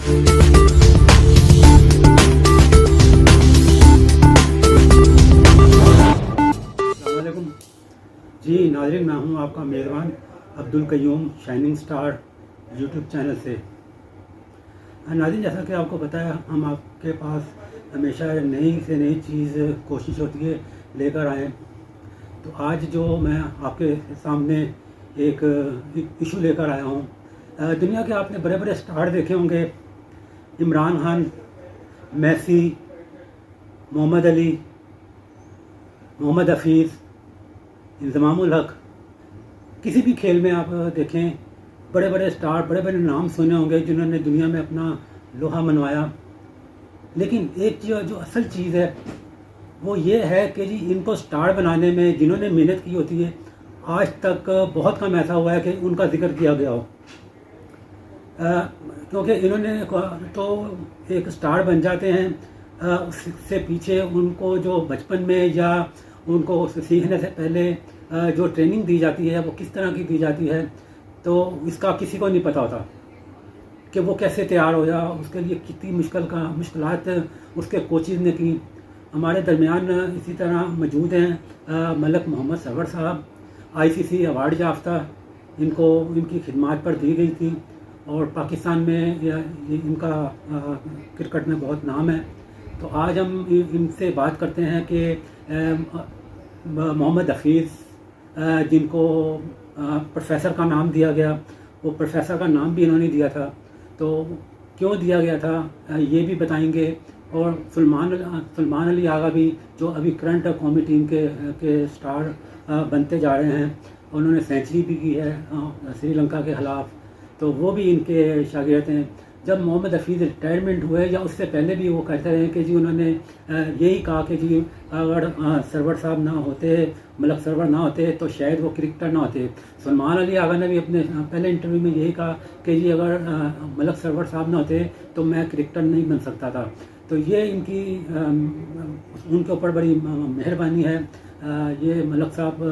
अस्सलामुअलैकुम जी नाज़रीन, मैं हूं आपका मेज़बान Abdul Qayyum shining star YouTube channel से। नाज़रीन, जैसा कि आपको पता है, हम आपके पास हमेशा नई से नई चीज़ कोशिश होती है लेकर आएँ। तो आज जो मैं आपके सामने एक इशू लेकर आया हूँ। दुनिया के आपने बड़े बड़े स्टार देखे होंगे, इमरान खान, मेसी, मोहम्मद अली, मोहम्मद हफीज़, इंज़मामुल हक। किसी भी खेल में आप देखें, बड़े बड़े स्टार, बड़े बड़े नाम सुने होंगे जिन्होंने दुनिया में अपना लोहा मनवाया। लेकिन एक जो असल चीज़ है वो ये है कि जी इनको स्टार बनाने में जिन्होंने मेहनत की होती है, आज तक बहुत कम ऐसा हुआ है कि उनका जिक्र किया गया हो। क्योंकि इन्होंने तो एक स्टार बन जाते हैं, उससे पीछे उनको जो बचपन में या उनको सीखने से पहले जो ट्रेनिंग दी जाती है वो किस तरह की दी जाती है, तो इसका किसी को नहीं पता होता कि वो कैसे तैयार हो जाए। उसके लिए कितनी मुश्किलात उसके कोचेज़ ने की। हमारे दरमियान इसी तरह मौजूद हैं मलक मोहम्मद सरवर साहब, ICC अवार्ड याफ्ता। इनकी खिदमात पर दी गई थी और पाकिस्तान में इनका क्रिकेट में बहुत नाम है। तो आज हम इनसे बात करते हैं कि मोहम्मद हफीज़, जिनको प्रोफेसर का नाम दिया गया, वो प्रोफेसर का नाम भी इन्होंने दिया था, तो क्यों दिया गया था ये भी बताएंगे। और सलमान अली आगा भी, जो अभी करंट कौमी टीम के स्टार बनते जा रहे हैं, उन्होंने सेंचुरी भी की है श्रीलंका के ख़िलाफ़, तो वो भी इनके शागिर्द हैं। जब मोहम्मद हफीज़ रिटायरमेंट हुए या उससे पहले भी वो कहते रहे कि जी उन्होंने यही कहा कि जी अगर सरवर साहब ना होते, मलक सरवर ना होते, तो शायद वो क्रिकेटर ना होते। सलमान अली आगा ने भी अपने पहले इंटरव्यू में यही कहा कि जी अगर मलक सरवर साहब ना होते तो मैं क्रिकेटर नहीं बन सकता था। तो ये इनकी उनके ऊपर बड़ी मेहरबानी है। ये मलक साहब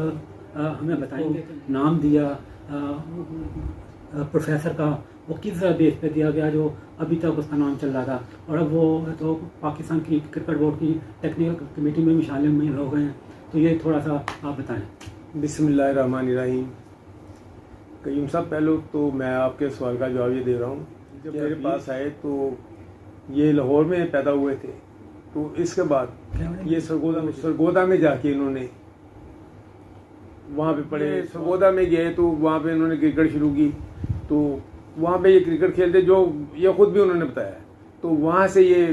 हमें बताएंगे नाम दिया प्रोफेसर का, वो किस बेस पे दिया गया जो अभी तक उसका नाम चल रहा था, और अब वो तो पाकिस्तान की क्रिकेट बोर्ड की टेक्निकल कमेटी में भी शामिल हो गए हैं। तो ये थोड़ा सा आप बताएं। बिस्मिल्लाहिर्रहमानिर्रहीम। कयूम साहब, पहले तो मैं आपके सवाल का जवाब ये दे रहा हूँ। जब मेरे पास आए तो ये लाहौर में पैदा हुए थे, तो इसके बाद ये सरगोदा में जाके इन्होंने वहाँ पे पढ़े। सरगोदा में गए तो वहाँ पे इन्होंने क्रिकेट शुरू की, तो वहाँ पे ये क्रिकेट खेलते, जो ये खुद भी उन्होंने बताया। तो वहाँ से ये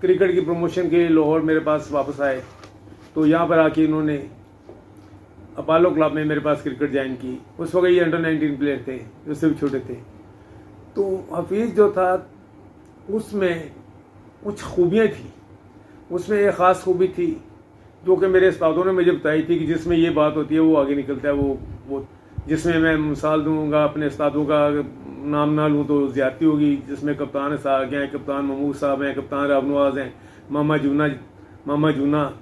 क्रिकेट की प्रमोशन के लिए लाहौर मेरे पास वापस आए। तो यहाँ पर आके इन्होंने अपोलो क्लब में मेरे पास क्रिकेट ज्वाइन की। उस वक्त ये अंडर-19 प्लेयर थे, उससे भी छोटे थे। तो हफीज़ जो था उसमें कुछ खूबियाँ थी। उसमें एक ख़ास खूबी थी जो कि मेरे उस्तादों ने मुझे बताई थी कि जिसमें ये बात होती है वो आगे निकलता है। वो जिसमें मैं मिसाल दूंगा, अपने उस्तादों का नाम ना लूँ तो ज़्यादती होगी, जिसमें कप्तान साहब हैं, कप्तान महमूद साहब हैं, कप्तान राबनवाज हैं, मामा जूना,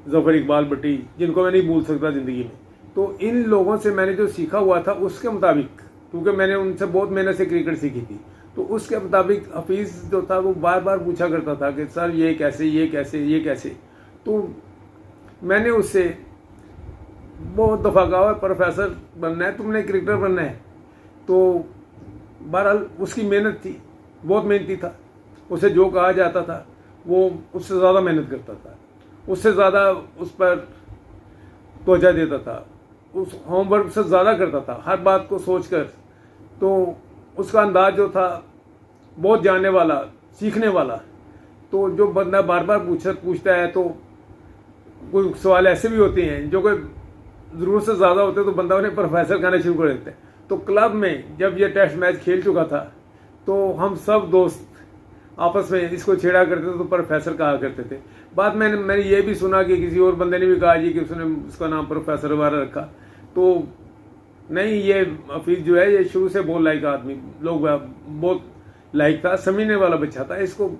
ज़फ़र इकबाल भट्टी, जिनको मैं नहीं भूल सकता ज़िंदगी में। तो इन लोगों से मैंने जो सीखा हुआ था उसके मुताबिक, क्योंकि मैंने उनसे बहुत मेहनत से क्रिकेट सीखी थी, तो उसके मुताबिक हफीज़ जो था वो बार बार पूछा करता था कि सर ये कैसे, ये कैसे, ये कैसे। तो मैंने उससे बहुत दफ़ा कहा प्रोफेसर बनना है, तुमने क्रिकेटर बनना है। तो बहरहाल उसकी मेहनत थी, बहुत मेहनती था। उसे जो कहा जाता था वो उससे ज़्यादा मेहनत करता था, उससे ज़्यादा उस पर तवज्जो देता था, उस होमवर्क से ज़्यादा करता था, हर बात को सोचकर। तो उसका अंदाज जो था बहुत जानने वाला, सीखने वाला। तो जो बंदा बार बार पूछता है, तो कोई सवाल ऐसे भी होते हैं जो कोई ज़रूरत से ज़्यादा होते हैं, तो बंदा उन्हें प्रोफेसर कहना शुरू कर देता है। तो क्लब में जब ये टेस्ट मैच खेल चुका था, तो हम सब दोस्त आपस में इसको छेड़ा करते थे, तो प्रोफेसर कहा करते थे। बाद में मैंने ये भी सुना कि किसी और बंदे ने भी कहा जी कि उसने उसका नाम प्रोफेसर वगैरह रखा। तो नहीं, ये हफीज़ जो है ये शुरू से बहुत लाइक आदमी, लोग बहुत लाइक था, समझने वाला बच्चा था। इसको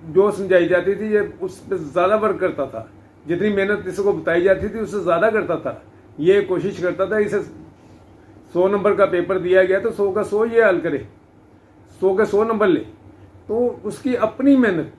जो समझाई जाती थी ये उस पर ज़्यादा वर्क करता था, जितनी मेहनत इसको बताई जाती थी उससे ज़्यादा करता था। ये कोशिश करता था इसे 100 नंबर का पेपर दिया गया तो 100 का 100 ये हल करे, 100 के 100 नंबर ले, तो उसकी अपनी मेहनत,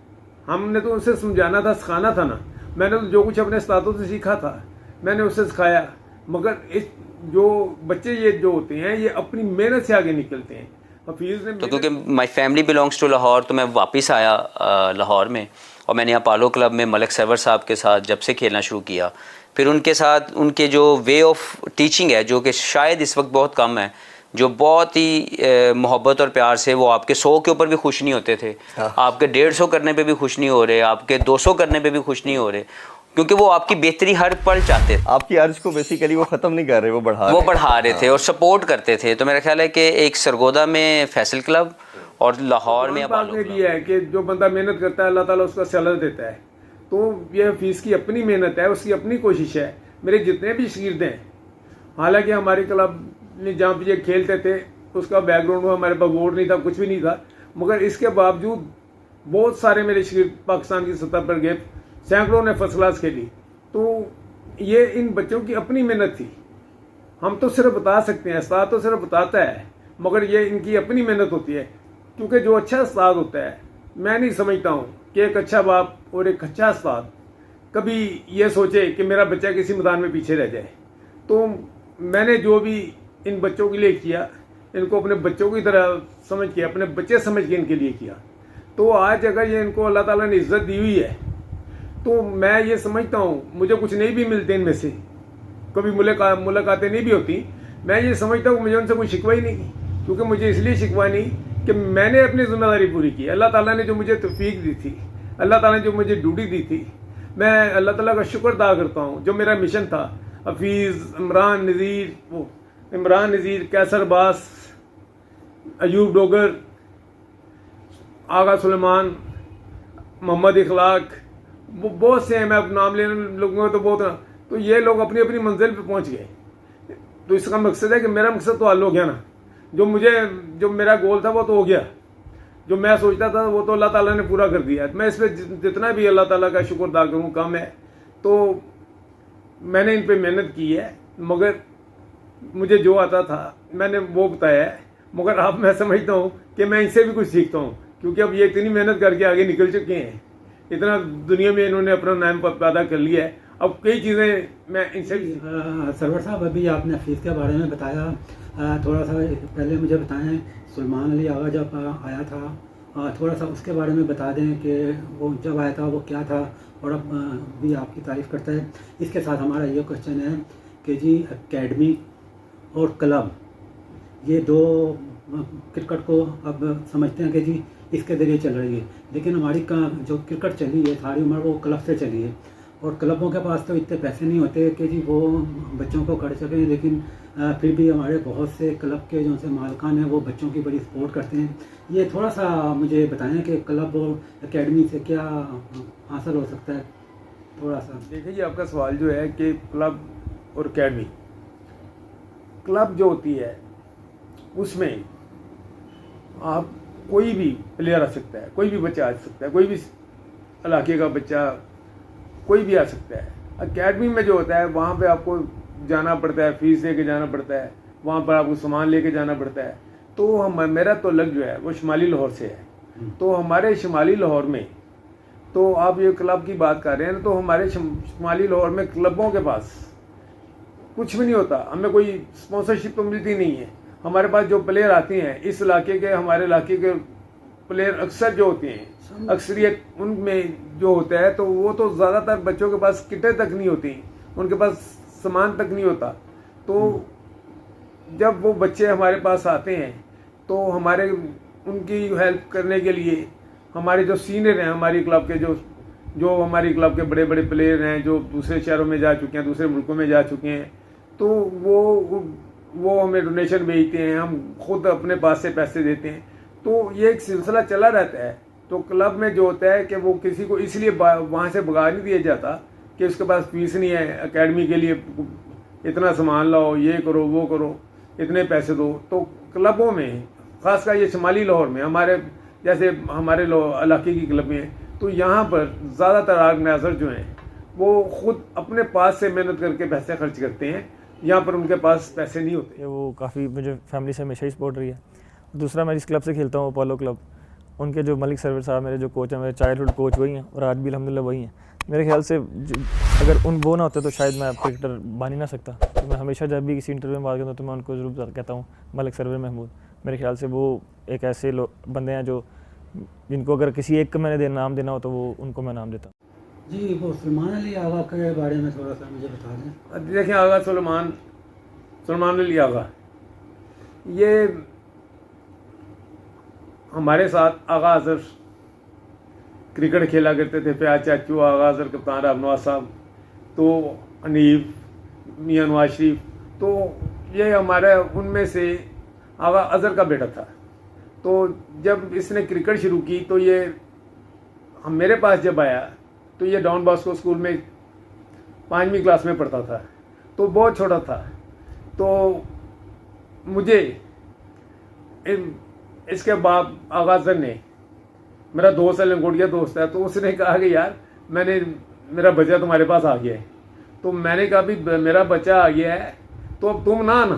हमने तो उसे समझाना था, सिखाना था ना। मैंने तो जो कुछ अपने उस्तादों से सीखा था मैंने उससे सिखाया, मगर इस जो बच्चे ये जो होते हैं ये अपनी मेहनत से आगे निकलते हैं। हफीज़ ने तो क्योंकि my family belongs to Lahore, तो मैं वापस आया लाहौर में, और मैंने यहाँ पालो क्लब में मलिक सरवर साहब के साथ जब से खेलना शुरू किया, फिर उनके साथ उनके जो वे ऑफ टीचिंग है, जो कि शायद इस वक्त बहुत कम है, जो बहुत ही मोहब्बत और प्यार से, वो आपके 100 के ऊपर भी खुश नहीं होते थे, आपके 150 करने पे भी खुश नहीं हो रहे, आपके 200 करने पे भी खुश नहीं हो रहे, क्योंकि वो आपकी बेहतरी हर पल चाहते थे। आपकी अर्ज को बेसिकली वो ख़त्म नहीं कर रहे, वो बढ़ा रहे थे और सपोर्ट करते थे। तो मेरा ख्याल है कि एक सरगोदा में फैसल क्लब और लाहौर में बात ने दिया है कि जो बंदा मेहनत करता है अल्लाह ताला उसका सलाह देता है। तो ये हफीज़ की अपनी मेहनत है, उसकी अपनी कोशिश है। मेरे जितने भी शागिर्द हैं, हालांकि हमारे क्लब में जहाँ पे ये खेलते थे उसका बैकग्राउंड में हमारे पास बोर्ड नहीं था, कुछ भी नहीं था, मगर इसके बावजूद बहुत सारे मेरे शागिर्द पाकिस्तान की सतह पर गए, सैकड़ों ने फर्स्ट क्लास खेली। तो ये इन बच्चों की अपनी मेहनत थी। हम तो सिर्फ बता सकते हैं, उस्ताद तो सिर्फ बताता है, मगर ये इनकी अपनी मेहनत होती है। क्योंकि जो अच्छा उस्ताद होता है, मैं नहीं समझता हूँ कि एक अच्छा बाप और एक अच्छा उस्ताद कभी ये सोचे कि मेरा बच्चा किसी मैदान में पीछे रह जाए। तो मैंने जो भी इन बच्चों के लिए किया, इनको अपने बच्चों की तरह समझ के, अपने बच्चे समझ के इनके लिए किया। तो आज अगर ये इनको अल्लाह ताला ने इज्जत दी हुई है, तो मैं ये समझता हूँ, मुझे कुछ नहीं भी मिलते इनमें से, कभी मुलाकातें नहीं भी होती, मैं ये समझता हूँ मुझे उनसे कोई शिकवा ही नहीं, क्योंकि मुझे इसलिए शिकवा नहीं कि मैंने अपनी जिम्मेदारी पूरी की। अल्लाह ताला ने जो मुझे तौफीक दी थी, अल्लाह ताला ने जो मुझे ड्यूटी दी थी, मैं अल्लाह ताला का शुक्र अदा करता हूँ। जो मेरा मिशन था, हफीज़, इमरान नज़ीर, कैसर बास, अयूब डोगर, आगा सुलेमान, मोहम्मद इखलाक, वो बहुत से हैं, मैं अब नाम लेने लगूंगा तो बहुत, तो ये लोग अपनी अपनी मंजिल पे पहुंच गए। तो इसका मकसद है कि मेरा मकसद तो हल हो गया ना, जो मेरा गोल था वो तो हो गया, जो मैं सोचता था वो तो अल्लाह ताला ने पूरा कर दिया। मैं इस पर जितना भी अल्लाह ताला का शुक्र अदा करूँ कम है। तो मैंने इन पे मेहनत की है, मगर मुझे जो आता था मैंने वो बताया है, मगर अब मैं समझता हूँ कि मैं इनसे भी कुछ सीखता हूँ, क्योंकि अब ये इतनी मेहनत करके आगे निकल चुके हैं, इतना दुनिया में इन्होंने अपना नाम पैदा कर लिया है। अब कई चीज़ें मैं इनसे भी सरवर साहब, अभी आपने हफीज़ के बारे में बताया, थोड़ा सा पहले मुझे बताएं सुलेमान अली आगा जब आया था, थोड़ा सा उसके बारे में बता दें कि वो जब आया था वो क्या था, और अब भी आपकी तारीफ़ करता है। इसके साथ हमारा ये क्वेश्चन है कि जी एकेडमी और क्लब, ये दो क्रिकेट को अब समझते हैं कि जी इसके ज़रिए चल रही है, लेकिन हमारी जो क्रिकेट चली है सारी उम्र वो क्लब से चली है, और क्लबों के पास तो इतने पैसे नहीं होते कि जी वो बच्चों को कर सकें, लेकिन फिर भी हमारे बहुत से क्लब के जो से मालिकान हैं वो बच्चों की बड़ी सपोर्ट करते हैं। ये थोड़ा सा मुझे बताएं कि क्लब और एकेडमी से क्या हासिल हो सकता है, थोड़ा सा। देखिए जी, आपका सवाल जो है कि क्लब और एकेडमी, क्लब जो होती है उसमें आप कोई भी प्लेयर आ सकता है, कोई भी बच्चा आ सकता है, कोई भी इलाके का बच्चा कोई भी आ सकता है। एकेडमी में जो होता है वहाँ पे आपको जाना पड़ता है, फीस दे के जाना पड़ता है, वहाँ पर आपको सामान लेके जाना पड़ता है। तो मेरा तो लग जो है वो शुमाली लाहौर से है। तो हमारे शुमाली लाहौर में, तो आप ये क्लब की बात कर रहे हैं, तो हमारे शुमाली लाहौर में क्लबों के पास कुछ भी नहीं होता, हमें कोई स्पॉन्सरशिप तो मिलती नहीं है। हमारे पास जो प्लेयर आते हैं इस इलाके के, हमारे इलाके के प्लेयर अक्सर जो होते हैं, अक्सरियत उनमें जो होता है, तो वो तो ज़्यादातर बच्चों के पास किटें तक नहीं होती, उनके पास सामान तक नहीं होता। तो जब वो बच्चे हमारे पास आते हैं तो हमारे उनकी हेल्प करने के लिए हमारे जो सीनियर हैं, हमारी क्लब के जो हमारी क्लब के बड़े बड़े प्लेयर हैं, जो दूसरे शहरों में जा चुके हैं, दूसरे मुल्कों में जा चुके हैं, तो वो हमें डोनेशन भेजते हैं, हम खुद अपने पास से पैसे देते हैं। तो ये एक सिलसिला चला रहता है। तो क्लब में जो होता है कि वो किसी को इसलिए वहाँ से भगा नहीं दिया जाता कि उसके पास फीस नहीं है, एकेडमी के लिए इतना सामान लाओ, ये करो, वो करो, इतने पैसे दो। तो क्लबों में, खासकर ये शुमाली लाहौर में, हमारे जैसे हमारे इलाके की क्लब में, तो यहाँ पर ज़्यादातर ऑर्गेनाइजर जो हैं वो खुद अपने पास से मेहनत करके पैसे खर्च करते हैं, यहाँ पर उनके पास पैसे नहीं होते। वो काफ़ी मुझे फैमिली से हमेशा ही सपोर्ट रही है, दूसरा मैं जिस क्लब से खेलता हूँ अपोलो क्लब, उनके जो मलिक सरवर साहब मेरे जो कोच हैं, मेरे चाइल्डहुड कोच वही हैं और आज भी अल्हम्दुलिल्लाह वही हैं। मेरे ख्याल से अगर वो ना होते तो शायद मैं क्रिकेटर बन ही ना सकता। तो मैं हमेशा जब भी किसी इंटरव्यू में बात करता हूँ तो मैं उनको ज़रूर कहता हूँ मलिक सरवर महमूद। मेरे ख्याल से वो एक ऐसे बंदे हैं जो जिनको अगर किसी एक को मैंने नाम देना हो तो वो उनको मैं नाम देता हूँ। जी, वो सलमान अली आगा के बारे में थोड़ा सा मुझे बता दें। देखिए, आगा सलमान अली आगा, ये हमारे साथ आगा अजहर क्रिकेट खेला करते थे। फयाज चाचू, आगा अजहर, कप्तान राम नवाज साहब, तो अनीफ, मियां नवाज शरीफ, तो ये हमारे उनमें से आगा अजहर का बेटा था। तो जब इसने क्रिकेट शुरू की तो ये हम मेरे पास जब आया तो ये डॉन बॉस्को स्कूल में 5वीं क्लास में पढ़ता था, तो बहुत छोटा था। तो मुझे इसके बाप आगा अजहर ने, मेरा दोस्त है, लंगोटिया दोस्त है, तो उसने कहा कि यार मेरा बच्चा तुम्हारे पास आ गया है। तो मैंने कहा भी मेरा बच्चा आ गया है तो अब तुम ना आना।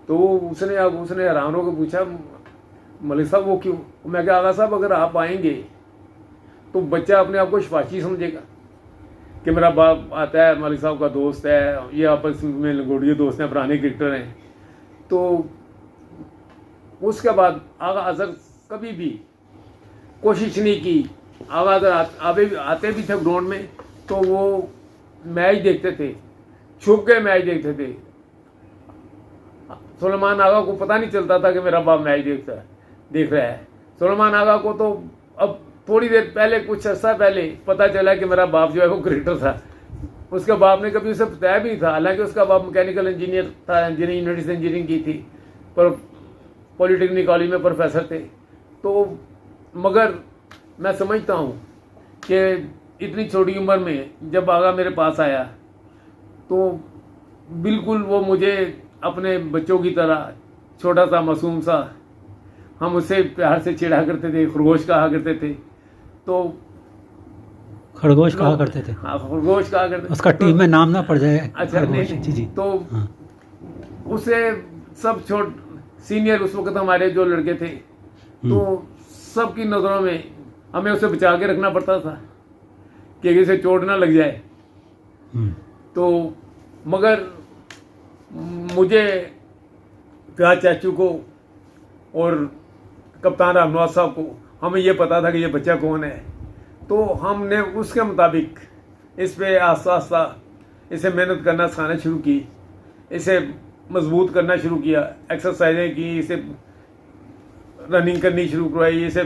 तो उसने हैरान होकर पूछा, मलिक साहब वो क्यों? मैं कहा आगा साहब, अगर आप आएंगे तो बच्चा अपने आप को शफाची समझेगा कि मेरा बाप आता है, मलिक साहब का दोस्त है, ये आपस में लंगोटिया दोस्त हैं, पुराने क्रिकेटर हैं। तो उसके बाद आगा अजहर कभी भी कोशिश नहीं की। आगा अजहर आते भी थे ग्राउंड में तो वो मैच देखते थे, छुप के मैच देखते थे। सुलेमान आगा को पता नहीं चलता था कि मेरा बाप मैच देख रहा है। सुलेमान आगा को तो अब थोड़ी देर पहले, कुछ अर्सा पहले पता चला कि मेरा बाप जो है वो क्रिकेटर था। उसके बाप ने कभी उसे बताया भी नहीं था, हालांकि उसका बाप मैकेनिकल इंजीनियर था, इंजीनियरिंग यूनिवर्सिटी से इंजीनियरिंग की थी, पर पॉलिटेक्निक कॉलेज में प्रोफेसर थे। तो मगर मैं समझता हूँ कि इतनी छोटी उम्र में जब आगा मेरे पास आया तो बिल्कुल वो मुझे अपने बच्चों की तरह, छोटा सा मासूम सा, हम उससे प्यार से चिढ़ा करते थे, खरगोश कहा करते थे। तो खरगोश कहा करते थे? हाँ, खरगोश कहा करते। उसका टीम में नाम ना पड़ जाए। अच्छा, नहीं, जी। तो हाँ। उसे सब सीनियर उस वक्त हमारे जो लड़के थे तो सबकी नज़रों में हमें उसे बचा के रखना पड़ता था कि इसे चोट ना लग जाए। तो मगर मुझे फयाज चाचू को और कप्तान राम नवाज साहब को, हमें ये पता था कि ये बच्चा कौन है। तो हमने उसके मुताबिक इस पे आस्ता आस्ता इसे मेहनत करना सिखाना शुरू की, इसे मजबूत करना शुरू किया, एक्सरसाइजें की, इसे रनिंग करनी शुरू करवाई, इसे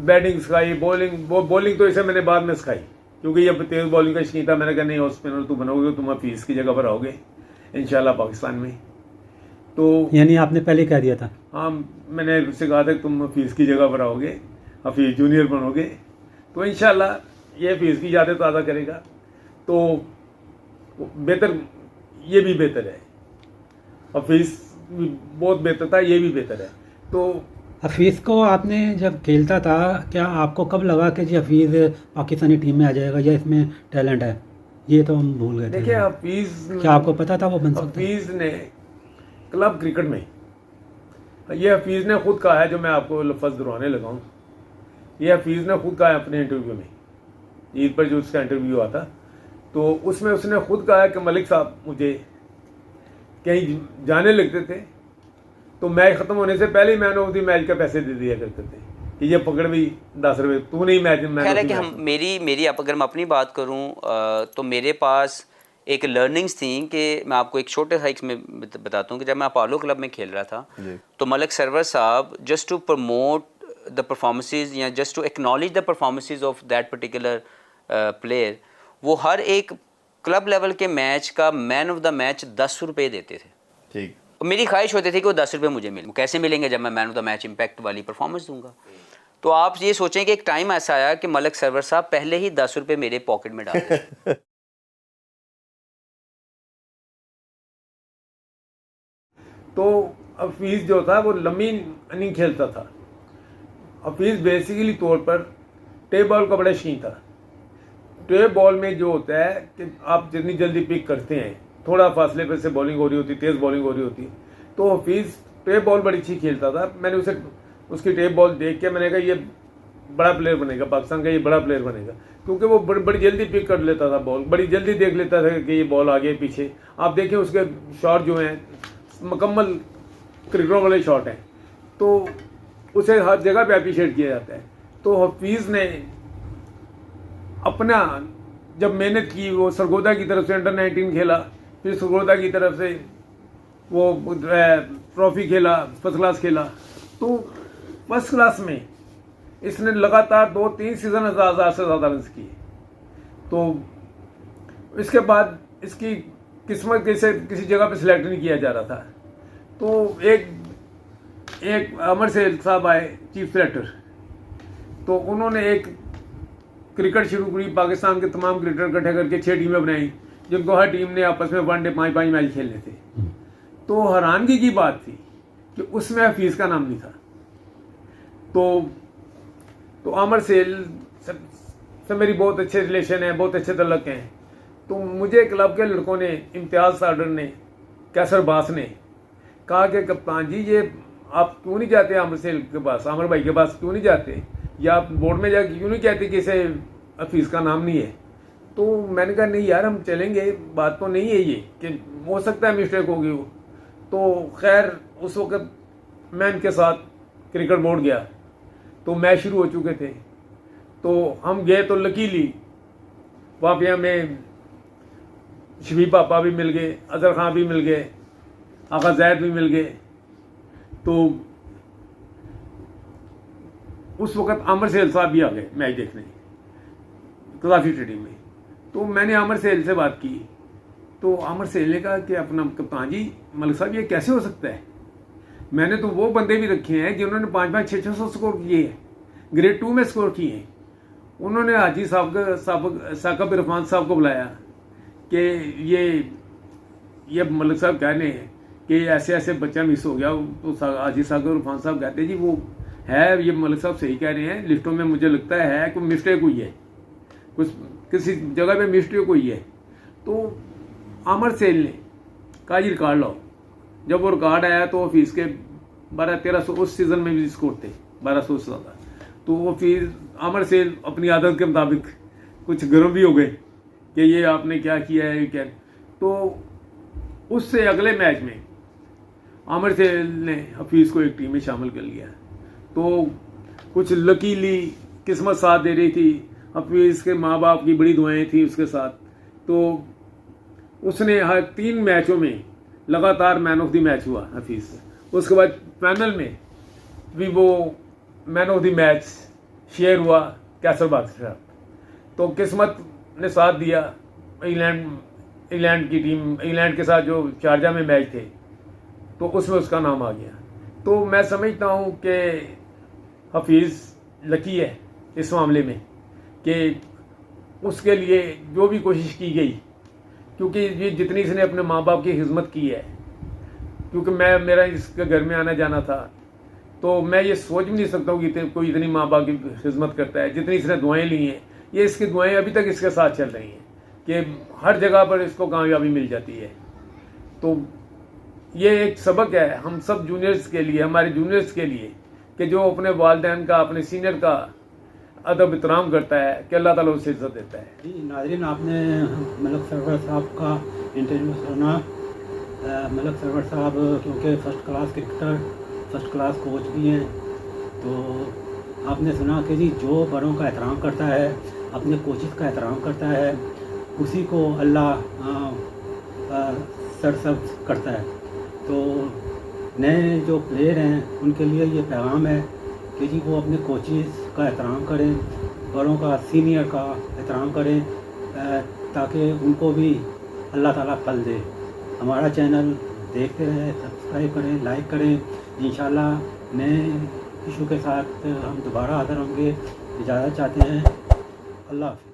बैटिंग सिखाई, बॉलिंग तो इसे मैंने बाद में सिखाई क्योंकि ये तेज बॉलिंग का शौकीन था। मैंने कहा नहीं, स्पिनर तू बनोगे, तुम हफीज़ की जगह पर आओगे इंशाल्लाह पाकिस्तान में। तो यानी आपने पहले कह दिया था? हाँ, मैंने उससे कहा था कि तुम हफीज़ की जगह पर आओगे, हफीज़ जूनियर बनोगे, तो इंशाल्लाह ये हफीज़ की यादें ताज़ा करेगा। तो बेहतर, ये भी बेहतर है, हफीज़ बहुत बेहतर था, ये भी बेहतर है। तो हफीज़ को आपने जब खेलता था, क्या आपको कब लगा कि जी हफीज़ पाकिस्तानी टीम में आ जाएगा या इसमें टैलेंट है? ये तो हम भूल गए थे। देखिए, हफीज़, क्या आपको पता था वो बन सकता है? हफीज़ ने क्लब क्रिकेट में, ये हफीज़ ने खुद कहा है, जो मैं आपको लफ्ज़ दोहराने लगा हूँ, ये हफीज़ ने खुद कहा है अपने इंटरव्यू में, ईद पर जो उसका इंटरव्यू हुआ था, तो उसमें उसने खुद कहा है कि मलिक साहब मुझे कहीं जाने लगते थे तो मैच ख़त्म होने से पहले ही मैन ऑफ द मैच का पैसे दे दिया करते थे कि ये पकड़ भी 10 रुपये, तू नहीं मैच में। खैर है कि हम मेरी अगर मैं अपनी बात करूं तो मेरे पास एक लर्निंग्स थी कि मैं आपको एक छोटे सा इसमें बताता हूं कि जब मैं अपोलो क्लब में खेल रहा था तो Malik Sarwar sahab just to promote the performances या just to acknowledge the performances of that particular player, वो हर एक क्लब लेवल के मैच का मैन ऑफ द मैच 10 रुपये देते थे। ठीक। मेरी ख्वाहिश होती थी कि वो 10 रुपये मुझे मिले। कैसे मिलेंगे जब मैं man of the match impact वाली परफॉर्मेंस दूंगा। तो आप ये सोचें कि एक टाइम ऐसा आया कि मलिक सरवर साहब पहले ही 10 रुपये मेरे पॉकेट में डालते। तो हफीज़ जो था वो लंबी इनिंग खेलता था। हफीज़ बेसिकली तौर पर टेप बॉल का बड़ा शौकीन था। टेप बॉल में जो होता है कि आप जितनी जल्दी पिक करते हैं, थोड़ा फासले पर से बॉलिंग हो रही होती, तेज़ बॉलिंग हो रही होती, तो हफीज़ टेप बॉल बड़ी अच्छी खेलता था। मैंने उसे उसकी टेप बॉल देख के मैंने कहा ये बड़ा प्लेयर बनेगा, पाकिस्तान का ये बड़ा प्लेयर बनेगा, क्योंकि वो बड़ी जल्दी पिक कर लेता था बॉल, बड़ी जल्दी देख लेता था कि ये बॉल आगे पीछे। आप देखें उसके शॉट जो हैं मुकम्मल क्रिकेटर वाले शॉट हैं, तो उसे हर जगह पे अप्रिशिएट किया जाता है। तो हफीज़ ने अपना जब मेहनत की, वो सरगोदा की तरफ से अंडर 19 खेला, फिर सरगोदा की तरफ से वो ट्रॉफी खेला, फर्स्ट क्लास खेला। तो फर्स्ट क्लास में इसने लगातार 2-3 सीजन 1000 से ज़्यादा रन किए। तो इसके बाद इसकी किस्मत किसी जगह पे सिलेक्ट नहीं किया जा रहा था। तो एक अमर सेल साहब आए चीफ सेलेक्टर, तो उन्होंने एक क्रिकेट शुरू करी, पाकिस्तान के तमाम क्रिकेटर इकट्ठे करके 6 टीमें बनाई, जिनको हर टीम ने आपस में वनडे 5-5 मैच खेलने थे। तो हैरानगी की बात थी कि उसमें हफीज़ का नाम नहीं था। तो अमर सेल से मेरी बहुत अच्छे रिलेशन है, बहुत अच्छे तल्लक हैं। तो मुझे क्लब के लड़कों ने, इम्तियाज़ साडर ने, कैसर बास ने कहा कि कप्तान जी ये आप क्यों नहीं जाते आमिर सेल के पास, आमिर भाई के पास क्यों नहीं जाते, या आप बोर्ड में जाके क्यों नहीं कहते कि इसे हफीज़ का नाम नहीं है। तो मैंने कहा नहीं यार हम चलेंगे, बात तो नहीं है ये कि हो सकता है मिस्टेक होगी वो। तो खैर उस वक़्त मैं इनके साथ क्रिकेट बोर्ड गया, तो मैच शुरू हो चुके थे। तो हम गए तो लकीली वहाँ पे हमें शबीब पापा भी मिल गए, अजहर खां भी मिल गए, आका जैद भी मिल गए। तो उस वक़्त आमिर सेल साहब भी आ गए मैच देखने कज़ाफ़ी स्टेडियम में। तो मैंने आमिर सेल से बात की, तो आमिर सेल ने कहा कि अपना कप्तान जी मलिक साहब ये कैसे हो सकता है, मैंने तो वो बंदे भी रखे हैं जिन्होंने 5-5, 600 स्कोर किए हैं, ग्रेड 2 में स्कोर किए हैं। उन्होंने हाजी साकिब इरफान साहब को बुलाया कि ये मलिक साहब कह रहे हैं कि ऐसे ऐसे बच्चा मिस हो गया। तो हाजी साकिब इरफान साहब कहते हैं जी वो है, ये मलिक साहब सही कह रहे हैं, लिस्टों में मुझे लगता है कोई मिस्टेक हुई है, कुछ किसी जगह पे मिस्टेक हुई है। तो आमिर सेल ने कहा जी रिकॉर्ड लाओ। जब वो रिकॉर्ड आया तो हफीज़ के 1200-1300 उस सीज़न में भी स्कोर थे, 1200 से ज़्यादा। तो वो फिर आमिर सेल अपनी आदत के मुताबिक कुछ गर्म भी हो गए कि ये आपने क्या किया है क्या। तो उससे अगले मैच में आमिर सेल ने हफीज़ को एक टीम में शामिल कर लिया। तो कुछ लकीली किस्मत साथ दे रही थी, हफीज़ के माँ बाप की बड़ी दुआएं थी उसके साथ। तो उसने हर 3 मैचों में लगातार मैन ऑफ द मैच हुआ हफीज़ से। उसके बाद फाइनल में भी वो man of the match share हुआ कैसर बाग से। तो किस्मत ने साथ दिया। इंग्लैंड की टीम, इंग्लैंड के साथ जो शारजा में मैच थे, तो उसमें उसका नाम आ गया। तो मैं समझता हूँ कि हफीज़ लकी है इस मामले में कि उसके लिए जो भी कोशिश की गई, क्योंकि ये जितनी इसने अपने माँ बाप की खिदमत की है, क्योंकि मेरा इसके घर में आना जाना था, तो मैं ये सोच भी नहीं सकता हूँ कि कोई इतनी माँ बाप की खिदमत करता है, जितनी इसने दुआएं ली हैं। ये इसकी दुआएं अभी तक इसके साथ चल रही हैं कि हर जगह पर इसको कामयाबी मिल जाती है। तो ये एक सबक है हम सब जूनियर्स के लिए, हमारे जूनियर्स के लिए, कि जो अपने वालिदैन का, अपने सीनियर का अदब एहतराम करता है कि अल्लाह ताला उसे इज्जत देता है। जी नाज़रीन, आपने मलिक सरवर साहब का इंटरव्यू सुना। मलिक सरवर साहब क्योंकि first class cricketer, first class coach भी हैं, तो आपने सुना कि जी जो बड़ों का एहतराम करता है, अपने कोचेस का एहतराम करता है, उसी को अल्लाह सरसब्ज़ करता है। तो नए जो प्लेयर हैं उनके लिए ये पैगाम है कि जी वो अपने कोचेस का एहतराम करें, बड़ों का, सीनियर का एहतराम करें, ताकि उनको भी अल्लाह ताला फल दे। हमारा चैनल देखते रहें, सब्सक्राइब करें, लाइक करें। इंशाल्लाह नए इशू के साथ हम दोबारा हाज़िर होंगे। इजाज़त चाहते हैं। अल्लाह हाफ़िज़।